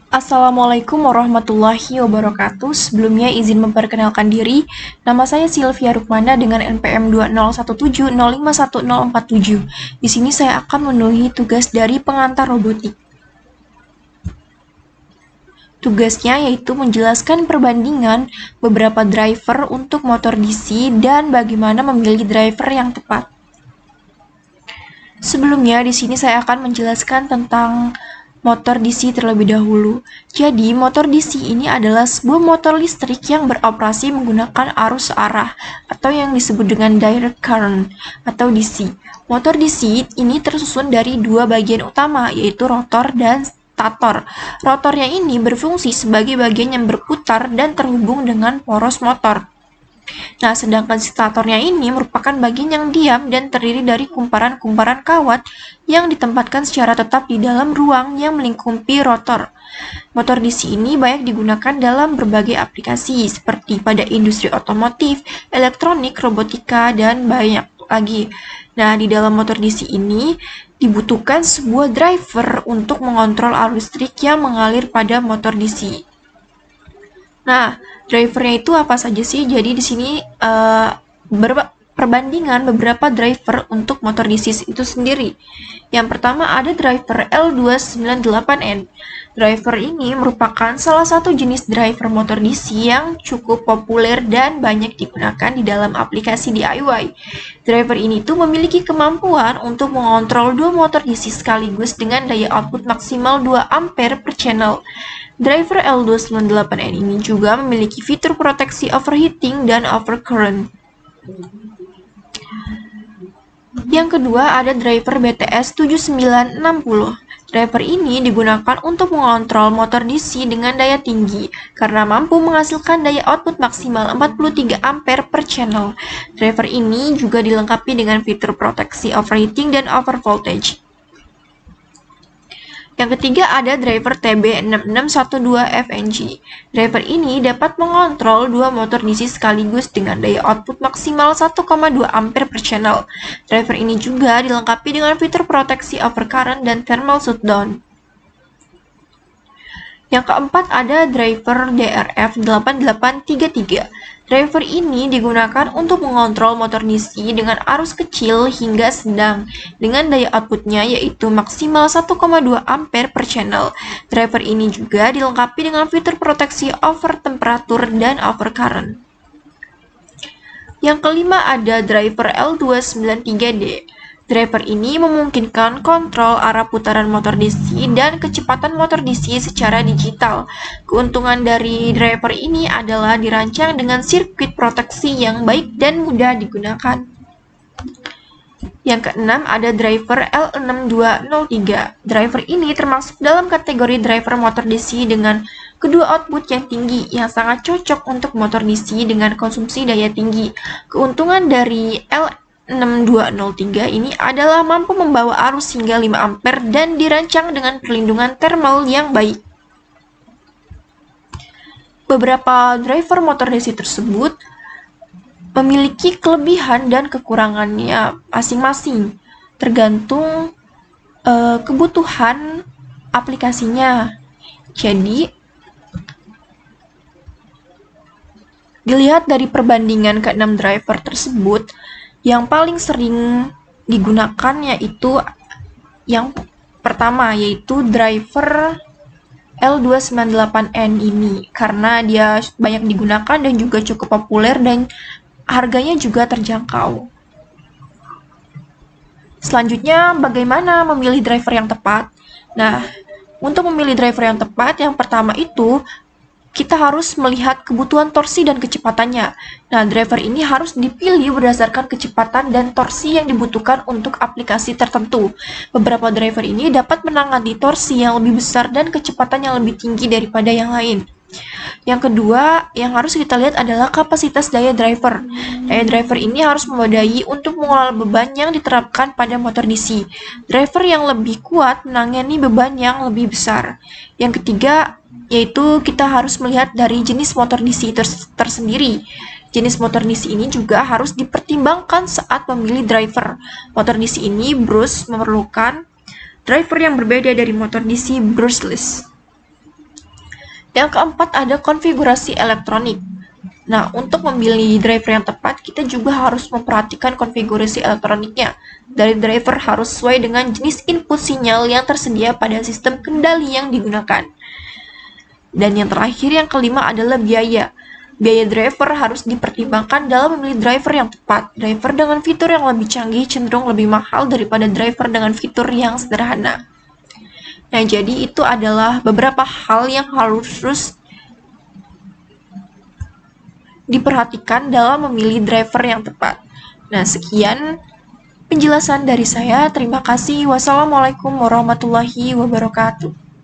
Assalamualaikum warahmatullahi wabarakatuh. Sebelumnya izin memperkenalkan diri. Nama saya Sylvia Rukmana dengan NPM 2017051047. Di sini saya akan memenuhi tugas dari pengantar robotik. Tugasnya yaitu menjelaskan perbandingan beberapa driver untuk motor DC dan bagaimana memilih driver yang tepat. Sebelumnya, di sini saya akan menjelaskan tentang motor DC terlebih dahulu. Jadi, motor DC ini adalah sebuah motor listrik yang beroperasi menggunakan arus searah atau yang disebut dengan direct current atau DC. Motor DC ini tersusun dari dua bagian utama, yaitu rotor dan stator. Rotornya ini berfungsi sebagai bagian yang berputar dan terhubung dengan poros motor. Nah, sedangkan statornya ini merupakan bagian yang diam dan terdiri dari kumparan-kumparan kawat yang ditempatkan secara tetap di dalam ruang yang melingkupi rotor. Motor DC ini banyak digunakan dalam berbagai aplikasi seperti pada industri otomotif, elektronik, robotika, dan banyak lagi. Nah, di dalam motor DC ini dibutuhkan sebuah driver untuk mengontrol arus listrik yang mengalir pada motor DC. Nah, drivernya itu apa saja sih? Jadi di sini perbandingan beberapa driver untuk motor DC itu sendiri. Yang pertama ada driver L298N. Driver ini merupakan salah satu jenis driver motor DC yang cukup populer dan banyak digunakan di dalam aplikasi DIY. Driver ini tuh memiliki kemampuan untuk mengontrol dua motor DC sekaligus dengan daya output maksimal 2 ampere per channel. Driver L298N ini juga memiliki fitur proteksi overheating dan overcurrent. Yang kedua ada driver BTS 7960. Driver ini digunakan untuk mengontrol motor DC dengan daya tinggi karena mampu menghasilkan daya output maksimal 43 ampere per channel. Driver ini juga dilengkapi dengan fitur proteksi overheating dan overvoltage. Yang ketiga ada driver TB6612FNG. Driver ini dapat mengontrol dua motor DC sekaligus dengan daya output maksimal 1,2 ampere per channel. Driver ini juga dilengkapi dengan fitur proteksi overcurrent dan thermal shutdown. Yang keempat ada driver DRF8833. Driver ini digunakan untuk mengontrol motor DC dengan arus kecil hingga sedang dengan daya outputnya yaitu maksimal 1,2 ampere per channel. Driver ini juga dilengkapi dengan fitur proteksi over temperatur dan overcurrent. Yang kelima ada driver L293D. Driver ini memungkinkan kontrol arah putaran motor DC dan kecepatan motor DC secara digital. Keuntungan dari driver ini adalah dirancang dengan sirkuit proteksi yang baik dan mudah digunakan. Yang keenam ada driver L6203. Driver ini termasuk dalam kategori driver motor DC dengan kedua output yang tinggi yang sangat cocok untuk motor DC dengan konsumsi daya tinggi. Keuntungan dari L6203 ini adalah mampu membawa arus hingga 5 ampere dan dirancang dengan perlindungan thermal yang baik. Beberapa driver motor DC tersebut memiliki kelebihan dan kekurangannya masing-masing, tergantung kebutuhan aplikasinya. Jadi, dilihat dari perbandingan ke-6 driver tersebut, yang paling sering digunakan yaitu yang pertama yaitu driver L298N ini karena dia banyak digunakan dan juga cukup populer dan harganya juga terjangkau. Selanjutnya, bagaimana memilih driver yang tepat? Nah, untuk memilih driver yang tepat, yang pertama itu kita harus melihat kebutuhan torsi dan kecepatannya. Nah, driver ini harus dipilih berdasarkan kecepatan dan torsi yang dibutuhkan untuk aplikasi tertentu. Beberapa driver ini dapat menangani torsi yang lebih besar dan kecepatan yang lebih tinggi daripada yang lain. Yang kedua, yang harus kita lihat adalah kapasitas daya driver. Daya driver ini harus memadai untuk mengelola beban yang diterapkan pada motor DC. Driver yang lebih kuat menangani beban yang lebih besar. Yang ketiga, yaitu kita harus melihat dari jenis motor DC tersendiri. Jenis motor DC ini juga harus dipertimbangkan saat memilih driver. Motor DC ini brushless memerlukan driver yang berbeda dari motor DC brushless. Yang keempat ada konfigurasi elektronik. Nah, untuk memilih driver yang tepat, kita juga harus memperhatikan konfigurasi elektroniknya. Dari driver harus sesuai dengan jenis input sinyal yang tersedia pada sistem kendali yang digunakan. Dan yang terakhir, yang kelima adalah biaya. Biaya driver harus dipertimbangkan dalam memilih driver yang tepat. Driver dengan fitur yang lebih canggih cenderung lebih mahal daripada driver dengan fitur yang sederhana. Nah, jadi itu adalah beberapa hal yang harus diperhatikan dalam memilih driver yang tepat. Nah, sekian penjelasan dari saya. Terima kasih. Wassalamualaikum warahmatullahi wabarakatuh.